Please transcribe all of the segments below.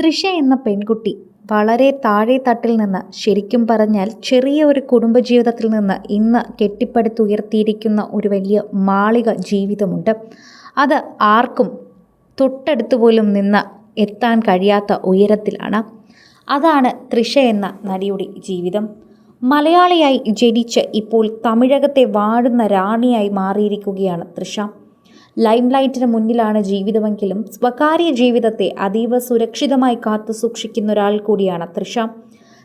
തൃഷ എന്ന പെൺകുട്ടി വളരെ താഴെ തട്ടിൽ നിന്ന്, ശരിക്കും പറഞ്ഞാൽ ചെറിയ ഒരു കുടുംബജീവിതത്തിൽ നിന്ന് ഇന്ന് കെട്ടിപ്പടുത്തുയർത്തിയിരിക്കുന്ന ഒരു വലിയ മാളിക ജീവിതമുണ്ട്. അത് ആർക്കും തൊട്ടടുത്ത് പോലും നിന്ന് എത്താൻ കഴിയാത്ത ഉയരത്തിലാണ്. അതാണ് തൃഷ എന്ന നടിയുടെ ജീവിതം. മലയാളിയായി ജനിച്ച് ഇപ്പോൾ തമിഴകത്തെ വാഴുന്ന റാണിയായി മാറിയിരിക്കുകയാണ് തൃഷ. ലൈംലൈറ്റിന് മുന്നിലാണ് ജീവിതമെങ്കിലും സ്വകാര്യ ജീവിതത്തെ അതീവ സുരക്ഷിതമായി കാത്തു സൂക്ഷിക്കുന്ന ഒരാൾ കൂടിയാണ് തൃഷ.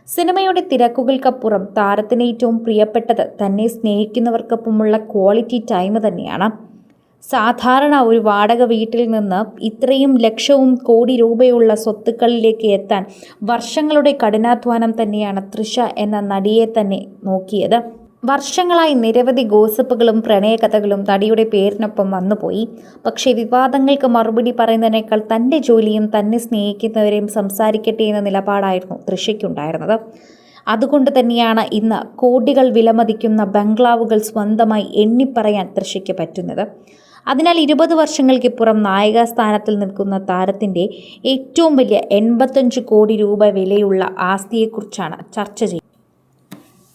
സിനിമയുടെ തിരക്കുകൾക്കപ്പുറം താരത്തിന് ഏറ്റവും പ്രിയപ്പെട്ടത് തന്നെ സ്നേഹിക്കുന്നവർക്കൊപ്പമുള്ള ക്വാളിറ്റി ടൈം തന്നെയാണ്. സാധാരണ ഒരു വാടക വീട്ടിൽ നിന്ന് ഇത്രയും ലക്ഷവും കോടി രൂപയുള്ള സ്വത്തുക്കളിലേക്ക് എത്താൻ വർഷങ്ങളുടെ കഠിനാധ്വാനം തന്നെയാണ് തൃഷ എന്ന നടിയെ തന്നെ നോക്കിയത്. വർഷങ്ങളായി നിരവധി ഗോസിപ്പുകളും പ്രണയകഥകളും നടിയുടെ പേരിനൊപ്പം വന്നുപോയി. പക്ഷേ വിവാദങ്ങൾക്ക് മറുപടി പറയുന്നതിനേക്കാൾ തൻ്റെ ജോലിയും തന്നെ സ്നേഹിക്കുന്നവരെയും സംസാരിക്കട്ടെ എന്ന നിലപാടായിരുന്നു തൃഷയ്ക്കുണ്ടായിരുന്നത്. അതുകൊണ്ട് തന്നെയാണ് ഇന്ന് കോടികൾ വിലമതിക്കുന്ന ബംഗ്ലാവുകൾ സ്വന്തമായി എണ്ണിപ്പറയാൻ തൃഷയ്ക്ക് പറ്റുന്നത്. അതിനാൽ 20 വർഷങ്ങൾക്കിപ്പുറം നായികാ സ്ഥാനത്തിൽ നിൽക്കുന്ന താരത്തിൻ്റെ ഏറ്റവും വലിയ 85 കോടി രൂപ വിലയുള്ള ആസ്തിയെക്കുറിച്ചാണ് ചർച്ച ചെയ്യുന്നത്.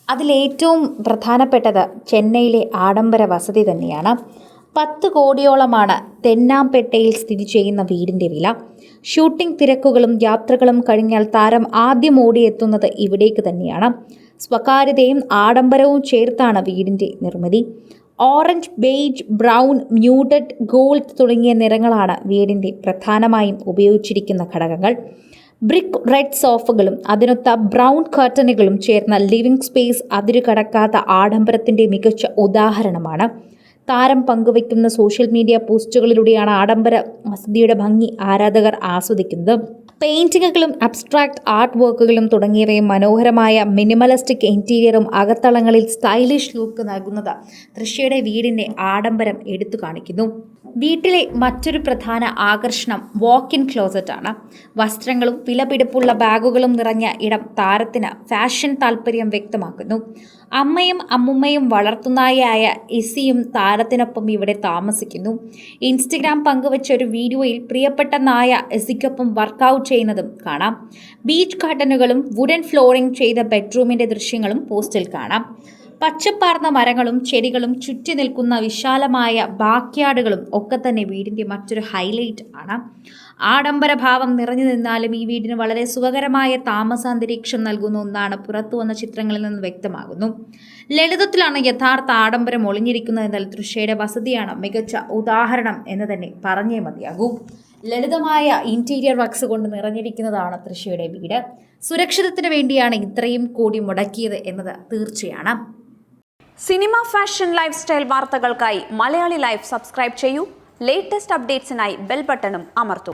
അതിലേറ്റവും പ്രധാനപ്പെട്ടത് ചെന്നൈയിലെ ആഡംബര വസതി തന്നെയാണ്. 10 കോടിയോളമാണ് തെന്നാംപേട്ടയിൽ സ്ഥിതി ചെയ്യുന്ന വീടിൻ്റെ വില. ഷൂട്ടിംഗ് തിരക്കുകളും യാത്രകളും കഴിഞ്ഞാൽ താരം ആദ്യം ഓടിയെത്തുന്നത് ഇവിടേക്ക് തന്നെയാണ്. സ്വകാര്യതയും ആഡംബരവും ചേർത്താണ് വീടിൻ്റെ നിർമ്മിതി. Orange, beige, brown, muted gold തുടങ്ങിയ നിറങ്ങളാണ് വീടിൻ്റെ പ്രധാനമായും ഉപയോഗിച്ചിരിക്കുന്ന ഘടകങ്ങൾ. ബ്രിക്ക് റെഡ് സോഫകളും അതിനൊത്ത ബ്രൗൺ കർട്ടനുകളും ചേർന്ന ലിവിംഗ് സ്പേസ് അതിരുകടക്കാത്ത ആഡംബരത്തിൻ്റെ മികച്ച ഉദാഹരണമാണ്. താരം പങ്കുവയ്ക്കുന്ന സോഷ്യൽ മീഡിയ പോസ്റ്റുകളിലൂടെയാണ് ആഡംബര വസതിയുടെ ഭംഗി ആരാധകർ ആസ്വദിക്കുന്നത്. പെയിൻറ്റിങ്ങുകളും അബ്സ്ട്രാക്ട് ആർട്ട് വർക്കുകളും തുടങ്ങിയവയും മനോഹരമായ മിനിമലിസ്റ്റിക് ഇൻറ്റീരിയറും അകത്തളങ്ങളിൽ സ്റ്റൈലിഷ് ലുക്ക് നൽകുന്നത് തൃഷയുടെ വീടിൻ്റെ ആഡംബരം എടുത്തു കാണിക്കുന്നു. വീട്ടിലെ മറ്റൊരു പ്രധാന ആകർഷണം വാക്ക് ഇൻ ക്ലോസറ്റ് ആണ്. വസ്ത്രങ്ങളും വിലപിടിപ്പുള്ള ബാഗുകളും നിറഞ്ഞ ഇടം താരത്തിന് ഫാഷൻ താല്പര്യം വ്യക്തമാക്കുന്നു. അമ്മയും അമ്മുമ്മയും വളർത്തുനായയായ ഇസിയും താരത്തിനൊപ്പം ഇവിടെ താമസിക്കുന്നു. ഇൻസ്റ്റഗ്രാം പങ്കുവച്ച ഒരു വീഡിയോയിൽ പ്രിയപ്പെട്ട നായ ഇസിക്കൊപ്പം വർക്കൗട്ട് ചെയ്യുന്നതും കാണാം. ബീച്ച് കർട്ടനുകളും വുഡൻ ഫ്ലോറിംഗ് ചെയ്ത ബെഡ്റൂമിൻ്റെ ദൃശ്യങ്ങളും പോസ്റ്റിൽ കാണാം. പച്ചപ്പാർന്ന മരങ്ങളും ചെടികളും ചുറ്റി നിൽക്കുന്ന വിശാലമായ ബാക്ക്യാർഡുകളും ഒക്കെ തന്നെ വീടിൻ്റെ മറ്റൊരു ഹൈലൈറ്റ് ആണ്. ആഡംബരഭാവം നിറഞ്ഞു നിന്നാലും ഈ വീടിന് വളരെ സുഖകരമായ താമസാന്തരീക്ഷം നൽകുന്ന ഒന്നാണ് പുറത്തു വന്ന ചിത്രങ്ങളിൽ നിന്ന് വ്യക്തമാകുന്നു. ലളിതത്തിലാണ് യഥാർത്ഥ ആഡംബരം ഒളിഞ്ഞിരിക്കുന്നതെന്നാൽ തൃഷയുടെ വസതിയാണ് മികച്ച ഉദാഹരണം എന്ന് തന്നെ പറഞ്ഞേ മതിയാകൂ. ലളിതമായ ഇൻറ്റീരിയർ വർക്ക്സ് കൊണ്ട് നിറഞ്ഞിരിക്കുന്നതാണ് തൃഷയുടെ വീട്. സുരക്ഷിതത്തിന് വേണ്ടിയാണ് ഇത്രയും കോടി മുടക്കിയത് എന്നത് തീർച്ചയാണ്. സിനിമ, ഫാഷൻ, ലൈഫ് സ്റ്റൈൽ വാർത്തകൾക്കായി മലയാളി ലൈഫ് സബ്സ്ക്രൈബ് ചെയ്യൂ. ലേറ്റസ്റ്റ് അപ്ഡേറ്റ്സിനായി ബെൽ ബട്ടണും അമർത്തൂ.